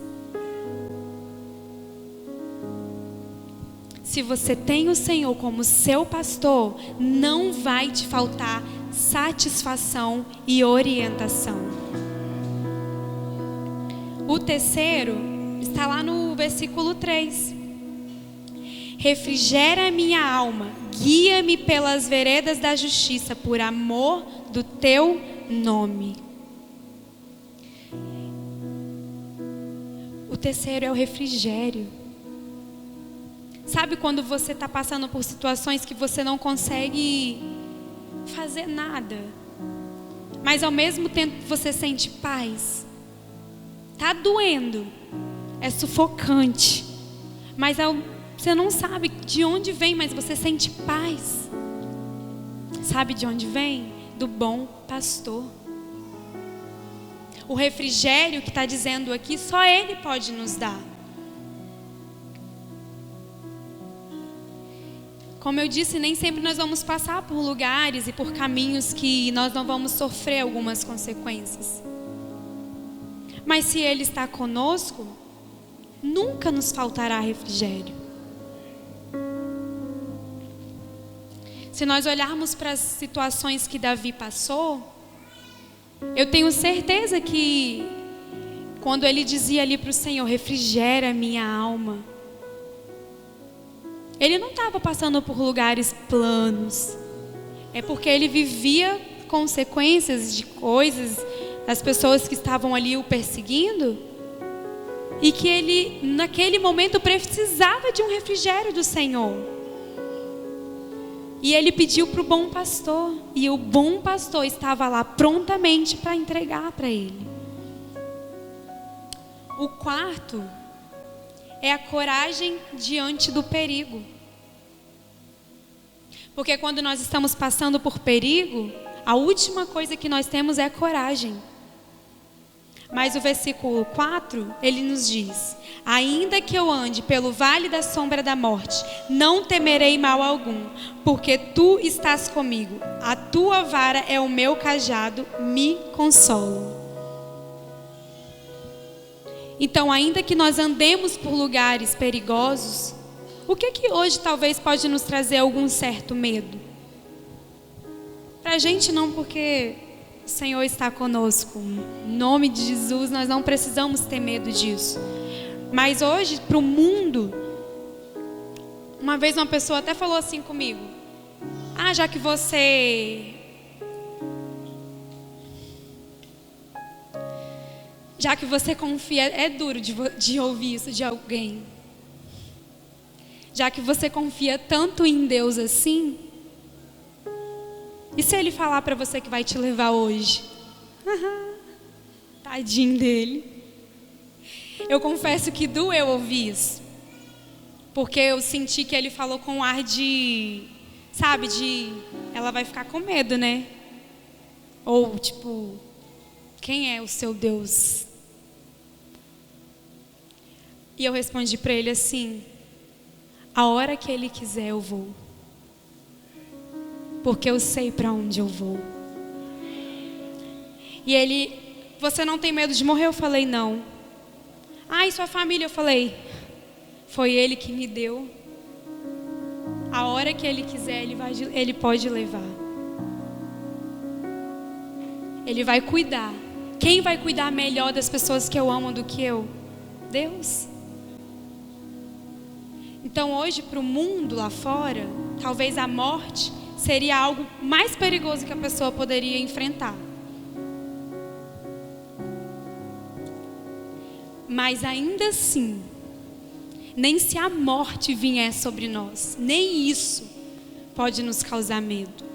Se você tem o Senhor como seu pastor, não vai te faltar satisfação e orientação. O terceiro está lá no versículo 3. Refrigera minha alma, guia-me pelas veredas da justiça, por amor do teu nome. O terceiro é o refrigério. Sabe quando você está passando por situações que você não consegue fazer nada, mas ao mesmo tempo você sente paz? Tá doendo, é sufocante, mas você não sabe de onde vem, mas você sente paz. Sabe de onde vem? Do bom pastor. O refrigério que está dizendo aqui, só Ele pode nos dar. Como eu disse, nem sempre nós vamos passar por lugares e por caminhos que nós não vamos sofrer algumas consequências. Mas se Ele está conosco, nunca nos faltará refrigério. Se nós olharmos para as situações que Davi passou, eu tenho certeza que quando ele dizia ali para o Senhor, refrigera minha alma, ele não estava passando por lugares planos. É porque ele vivia consequências de coisas, das pessoas que estavam ali o perseguindo, e que ele, naquele momento, precisava de um refrigério do Senhor. E ele pediu para o bom pastor, e o bom pastor estava lá prontamente para entregar para ele. O quarto é a coragem diante do perigo. Porque quando nós estamos passando por perigo, a última coisa que nós temos é coragem. Mas o versículo 4, ele nos diz: ainda que eu ande pelo vale da sombra da morte, não temerei mal algum, porque tu estás comigo, a tua vara é o meu cajado, me consolam. Então, ainda que nós andemos por lugares perigosos, o que hoje talvez pode nos trazer algum certo medo? Para a gente não, porque o Senhor está conosco. Em nome de Jesus, nós não precisamos ter medo disso. Mas hoje, para o mundo, Uma vez uma pessoa até falou assim comigo: ah, já que você confia, é duro de ouvir isso de alguém. Já que você confia tanto em Deus assim, e se Ele falar para você que vai te levar hoje? Tadinho dele. Eu confesso que doeu ouvir isso, porque eu senti que ele falou com um ar de, sabe, ela vai ficar com medo, né? Ou tipo, quem é o seu Deus? E eu respondi para ele assim: a hora que Ele quiser eu vou, porque eu sei para onde eu vou. E ele: você não tem medo de morrer? Eu falei: não. Ah, e sua família? Eu falei: foi Ele que me deu. A hora que Ele quiser, Ele pode levar. Ele vai cuidar. Quem vai cuidar melhor das pessoas que eu amo do que eu? Deus. Então hoje, para o mundo lá fora, talvez a morte seria algo mais perigoso que a pessoa poderia enfrentar. Mas ainda assim, nem se a morte vier sobre nós, nem isso pode nos causar medo.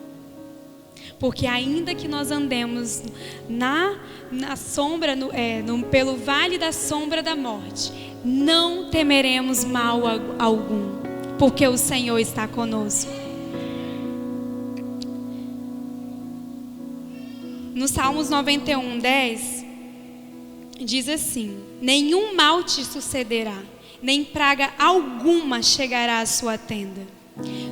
Porque ainda que nós andemos na sombra, pelo vale da sombra da morte, não temeremos mal algum, porque o Senhor está conosco. No Salmos 91:10, diz assim: nenhum mal te sucederá, nem praga alguma chegará à sua tenda.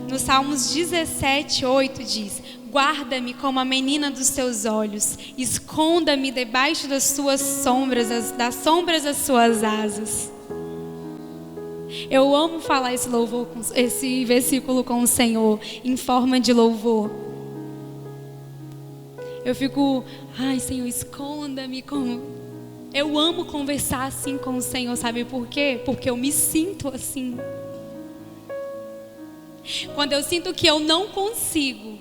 No Salmos 17:8 diz: guarda-me como a menina dos teus olhos, esconda-me debaixo das suas sombras, das sombras das suas asas. Eu amo falar esse versículo com o Senhor em forma de louvor. Eu fico: ai, Senhor, esconda-me como... Eu amo conversar assim com o Senhor, sabe por quê? Porque eu me sinto assim. Quando eu sinto que eu não consigo.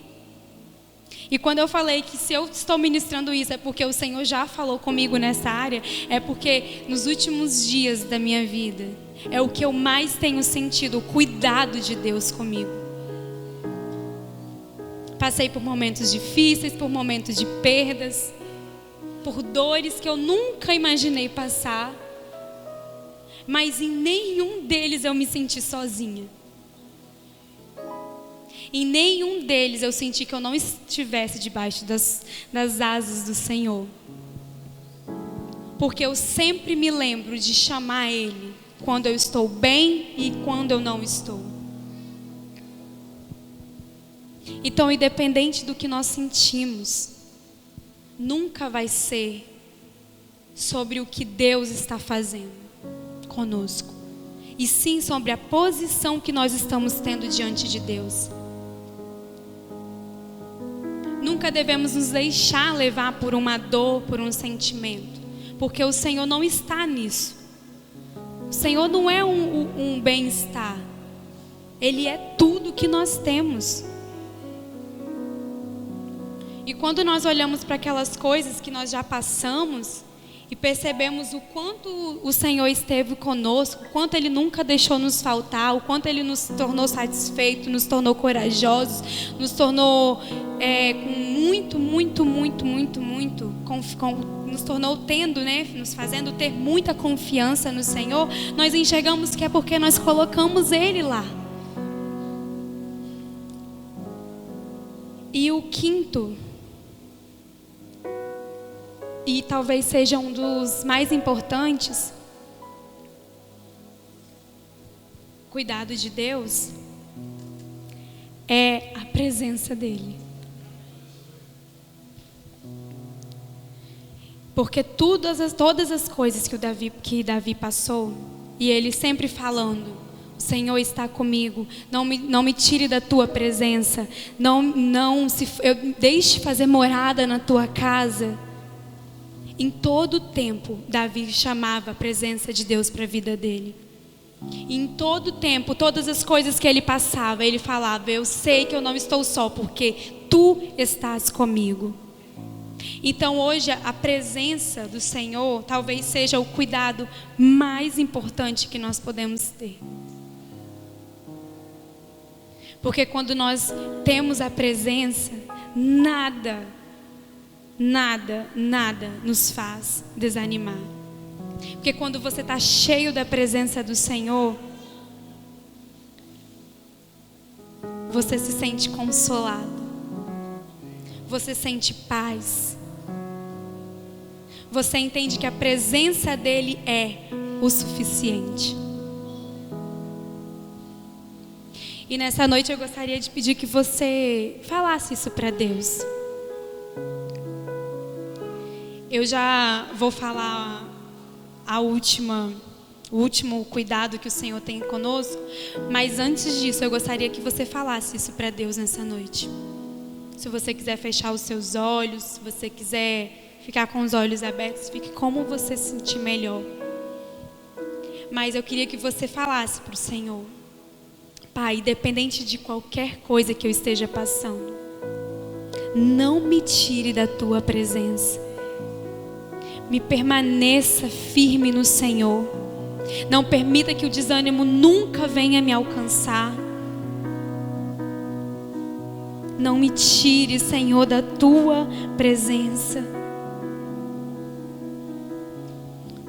E quando eu falei que se eu estou ministrando isso é porque o Senhor já falou comigo nessa área, é porque nos últimos dias da minha vida, é o que eu mais tenho sentido, o cuidado de Deus comigo. Passei por momentos difíceis, por momentos de perdas, por dores que eu nunca imaginei passar, mas em nenhum deles eu me senti sozinha. Em nenhum deles eu senti que eu não estivesse debaixo das asas do Senhor. Porque eu sempre me lembro de chamar Ele quando eu estou bem e quando eu não estou. Então, independente do que nós sentimos, nunca vai ser sobre o que Deus está fazendo conosco, e sim sobre a posição que nós estamos tendo diante de Deus. Nunca devemos nos deixar levar por uma dor, por um sentimento, porque o Senhor não está nisso. O Senhor não é um bem-estar, Ele é tudo que nós temos. E quando nós olhamos para aquelas coisas que nós já passamos e percebemos o quanto o Senhor esteve conosco, o quanto Ele nunca deixou nos faltar, o quanto Ele nos tornou satisfeitos, nos tornou corajosos, nos tornou nos tornou tendo, nos fazendo ter muita confiança no Senhor, nós enxergamos que é porque nós colocamos Ele lá. E o quinto, e talvez seja um dos mais importantes, cuidado de Deus, é a presença dEle. Porque todas as coisas que Davi passou, e ele sempre falando: o Senhor está comigo, não me tire da tua presença, deixe fazer morada na tua casa. Em todo o tempo, Davi chamava a presença de Deus para a vida dele. E em todo tempo, todas as coisas que ele passava, ele falava: eu sei que eu não estou só, porque tu estás comigo. Então hoje a presença do Senhor talvez seja o cuidado mais importante que nós podemos ter. Porque quando nós temos a presença, nada nos faz desanimar. Porque quando você está cheio da presença do Senhor, você se sente consolado, você sente paz, você entende que a presença dele é o suficiente. E nessa noite eu gostaria de pedir que você falasse isso para Deus. Eu já vou falar o último cuidado que o Senhor tem conosco, mas antes disso eu gostaria que você falasse isso para Deus nessa noite. Se você quiser fechar os seus olhos, se você quiser ficar com os olhos abertos, fique como você se sentir melhor. Mas eu queria que você falasse para o Senhor: Pai, independente de qualquer coisa que eu esteja passando, não me tire da tua presença. Me permaneça firme no Senhor. Não permita que o desânimo nunca venha me alcançar. Não me tire, Senhor, da tua presença.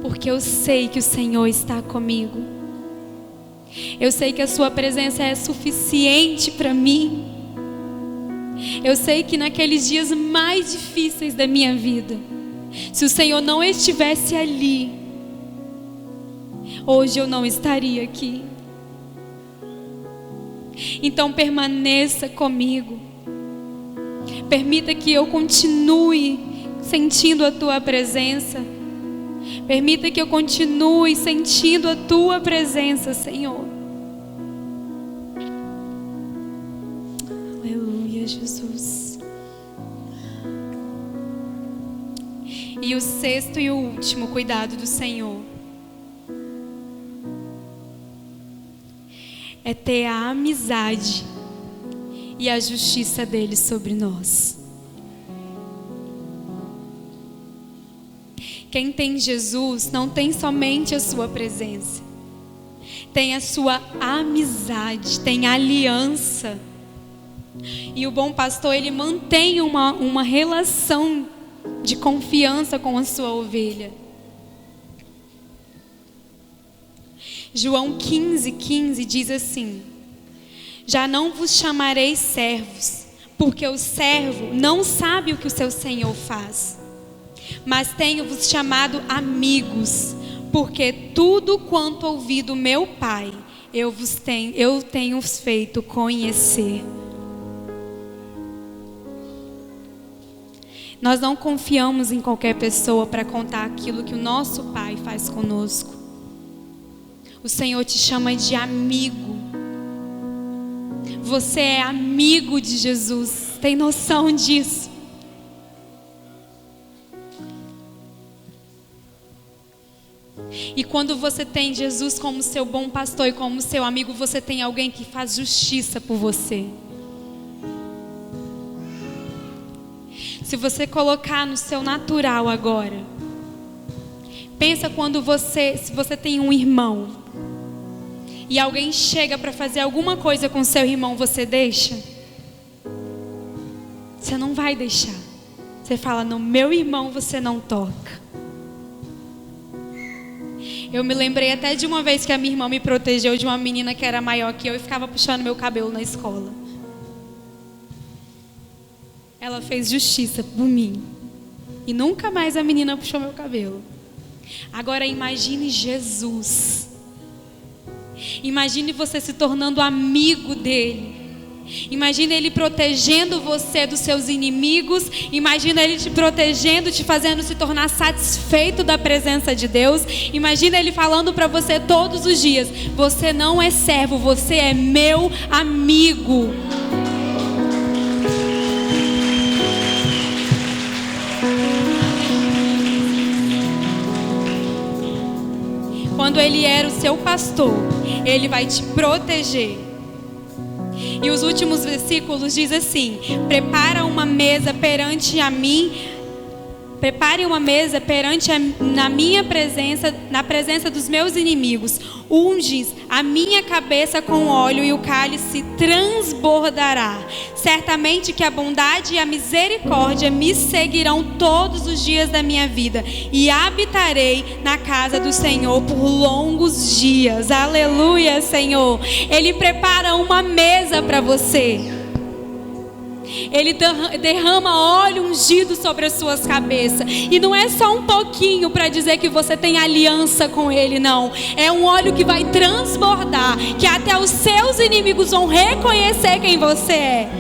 Porque eu sei que o Senhor está comigo. Eu sei que a sua presença é suficiente para mim. Eu sei que naqueles dias mais difíceis da minha vida, se o Senhor não estivesse ali, hoje eu não estaria aqui. Então permaneça comigo. Permita que eu continue sentindo a tua presença. Permita que eu continue sentindo a tua presença, Senhor. Aleluia, Jesus. E o sexto e o último cuidado do Senhor é ter a amizade e a justiça dele sobre nós. Quem tem Jesus não tem somente a sua presença, tem a sua amizade, tem a aliança. E o bom pastor, ele mantém uma relação de confiança com a sua ovelha. João 15:15 diz assim: já não vos chamarei servos, porque o servo não sabe o que o seu senhor faz. Mas tenho-vos chamado amigos, porque tudo quanto ouvi do meu Pai, eu tenho feito conhecer. Nós não confiamos em qualquer pessoa para contar aquilo que o nosso Pai faz conosco. O Senhor te chama de amigo. Você é amigo de Jesus. Tem noção disso? E quando você tem Jesus como seu bom pastor e como seu amigo, você tem alguém que faz justiça por você. Se você colocar no seu natural agora, pensa se você tem um irmão e alguém chega para fazer alguma coisa com seu irmão, você deixa? Você não vai deixar. Você fala: no meu irmão você não toca. Eu me lembrei até de uma vez que a minha irmã me protegeu de uma menina que era maior que eu e ficava puxando meu cabelo na escola. Ela fez justiça por mim. E nunca mais a menina puxou meu cabelo. Agora imagine Jesus. Imagine você se tornando amigo dele. Imagina ele protegendo você dos seus inimigos. Imagina ele te protegendo, te fazendo se tornar satisfeito da presença de Deus. Imagina ele falando para você todos os dias: você não é servo, você é meu amigo. quando Ele era o seu pastor, Ele vai te proteger. E os últimos versículos diz assim: prepare uma mesa perante na minha presença, na presença dos meus inimigos. Unges a minha cabeça com óleo e o cálice transbordará. Certamente que a bondade e a misericórdia me seguirão todos os dias da minha vida, e habitarei na casa do Senhor por longos dias. Aleluia, Senhor. Ele prepara uma mesa para você. Ele derrama óleo ungido sobre as suas cabeças. E não é só um pouquinho para dizer que você tem aliança com Ele, não. É um óleo que vai transbordar, que até os seus inimigos vão reconhecer quem você é.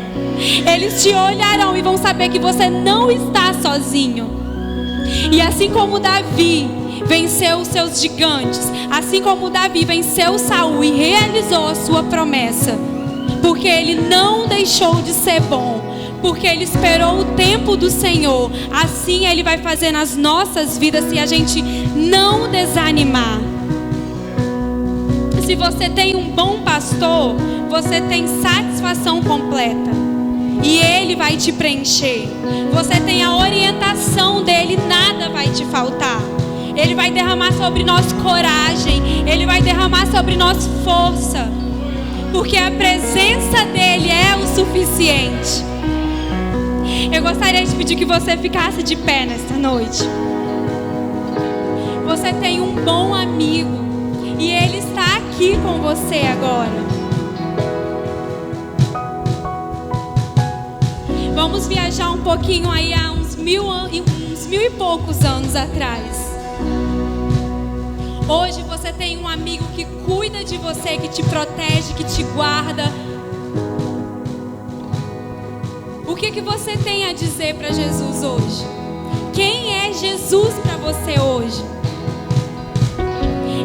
Eles te olharão e vão saber que você não está sozinho. E assim como Davi venceu os seus gigantes, assim como Davi venceu Saul e realizou a sua promessa, porque ele não deixou de ser bom, porque ele esperou o tempo do Senhor, assim Ele vai fazer nas nossas vidas se a gente não desanimar. Se você tem um bom pastor, você tem satisfação completa e Ele vai te preencher. Você tem a orientação dEle, nada vai te faltar. Ele vai derramar sobre nós coragem, Ele vai derramar sobre nós força, porque a presença dEle é o suficiente. Eu gostaria de pedir que você ficasse de pé nesta noite. Você tem um bom amigo e Ele está aqui com você agora. Vamos viajar um pouquinho aí há uns mil e poucos anos atrás. Hoje você tem um amigo que cuida de você, que te protege, que te guarda. O que você tem a dizer para Jesus hoje? Quem é Jesus para você hoje?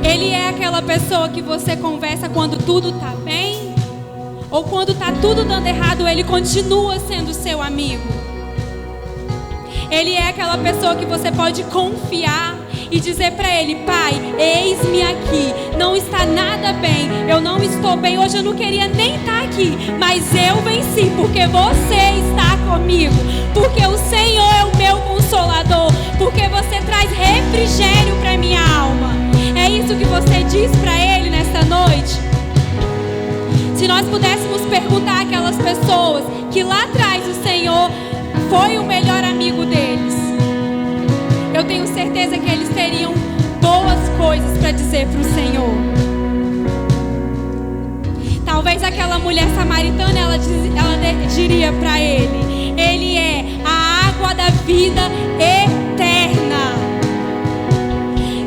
Ele é aquela pessoa que você conversa quando tudo está bem? Ou quando está tudo dando errado, Ele continua sendo seu amigo? Ele é aquela pessoa que você pode confiar e dizer para Ele: Pai, eis-me aqui, não está nada bem, eu não estou bem, hoje eu não queria nem estar aqui, mas eu venci, porque você está comigo, porque o Senhor é o meu consolador, porque você traz refrigério para minha alma. É isso que você diz para Ele nesta noite? Se nós pudéssemos perguntar àquelas pessoas que lá atrás o Senhor foi o melhor amigo deles, eu tenho certeza que eles teriam boas coisas para dizer para o Senhor. Talvez aquela mulher samaritana, ela diria para ele: Ele é a água da vida eterna.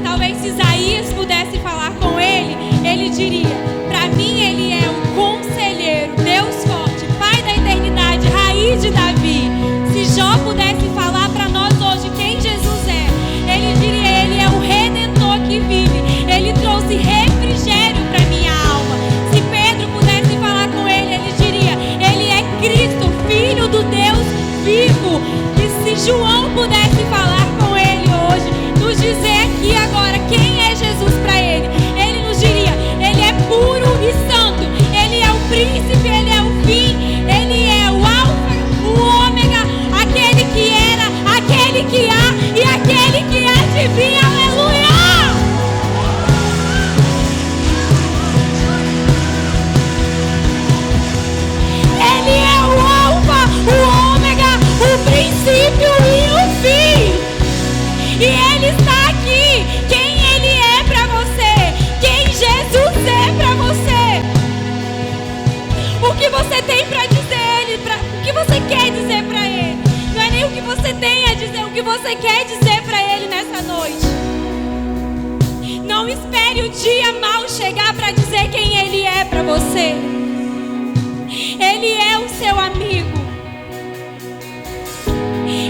Talvez se Isaías pudesse falar com ele, ele diria: para mim Ele é o conselheiro, Deus forte, Pai da eternidade, raiz de Davi. Se Jó pudesse falar para nós hoje quem Jesus é, ele diria: Ele é o Redentor que vive, Ele trouxe refrigério para minha alma. Se Pedro pudesse falar com ele, ele diria: Ele é Cristo, Filho do Deus vivo. E se João pudesse falar com ele hoje, nos dizer aqui agora quem é Jesus para ele, ele nos diria: Ele é puro e santo, Ele é o príncipe, Ele é o fim, Ele é o alfa, o ômega, aquele que era, aquele que há e aquele que há de vir. Aleluia! Ele é o alfa, o ômega, o princípio e o fim. E Ele está aqui. Quem Ele é para você? Quem Jesus é para você? O que você tem para dizer o que você quer dizer para Ele? Não é nem o que você tem a dizer, o que você quer dizer para Ele nessa noite. Não espere o dia mau chegar para dizer quem Ele é para você. Ele é o seu amigo.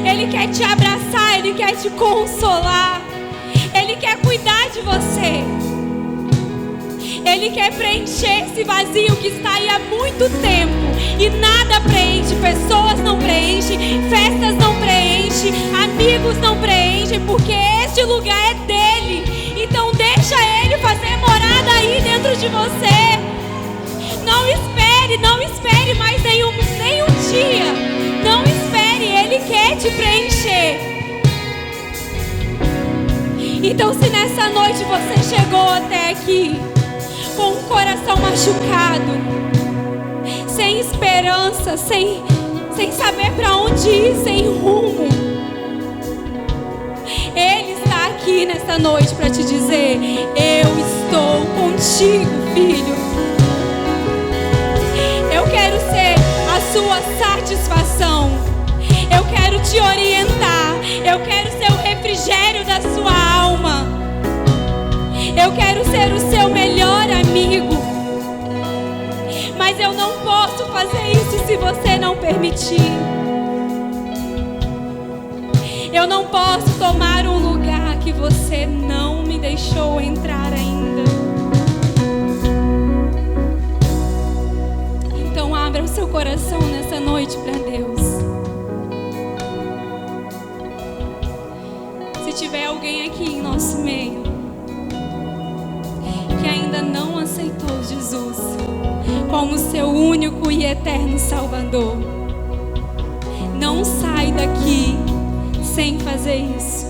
Ele quer te abraçar, Ele quer te consolar, Ele quer cuidar de você. Ele quer preencher esse vazio que está aí há muito tempo e nada preenche, pessoas não preenchem, festas não preenchem, amigos não preenchem, porque este lugar é dele. Então deixa Ele fazer não espere mais nenhum dia. Não espere, Ele quer te preencher. Então, se nessa noite você chegou até aqui com o coração machucado, sem esperança, sem saber para onde ir, sem rumo, Ele está aqui nessa noite para te dizer: eu estou contigo, filho. Eu quero ser a sua satisfação. Eu quero te orientar. Eu quero ser o refrigério da sua alma. Eu quero ser o seu melhor amigo. Mas eu não posso fazer isso se você não permitir. Eu não posso tomar um lugar que você não me deixou entrar ainda. Então abra o seu coração nessa noite para Deus. Se tiver alguém aqui em nosso meio que ainda não aceitou Jesus como seu único e eterno Salvador, não sai daqui sem fazer isso.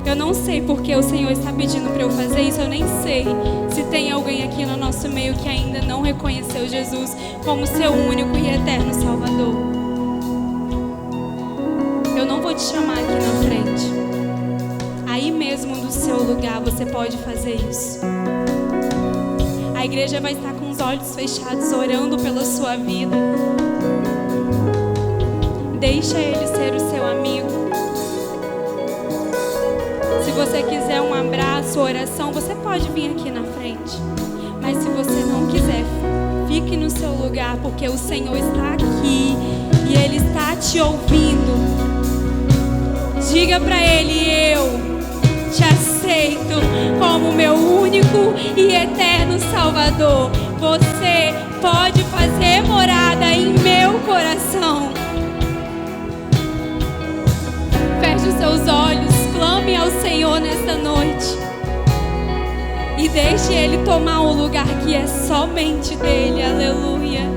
Eu não sei porque o Senhor está pedindo para eu fazer isso. Eu nem sei se tem alguém aqui no nosso meio que ainda não reconheceu Jesus como seu único e eterno Salvador. Eu não vou te chamar aqui na frente. Aí mesmo do seu lugar você pode fazer isso. A igreja vai estar com os olhos fechados, orando pela sua vida. Deixa Ele ser o seu amigo. Se você quiser um abraço, oração, você pode vir aqui na frente. Mas se você não quiser, fique no seu lugar, porque o Senhor está aqui e Ele está te ouvindo. Diga para Ele: eu te aceito como meu único e eterno Salvador. Você pode fazer morada em meu coração. Feche os seus olhos, clame ao Senhor nesta noite e deixe Ele tomar um lugar que é somente dele. Aleluia.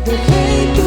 The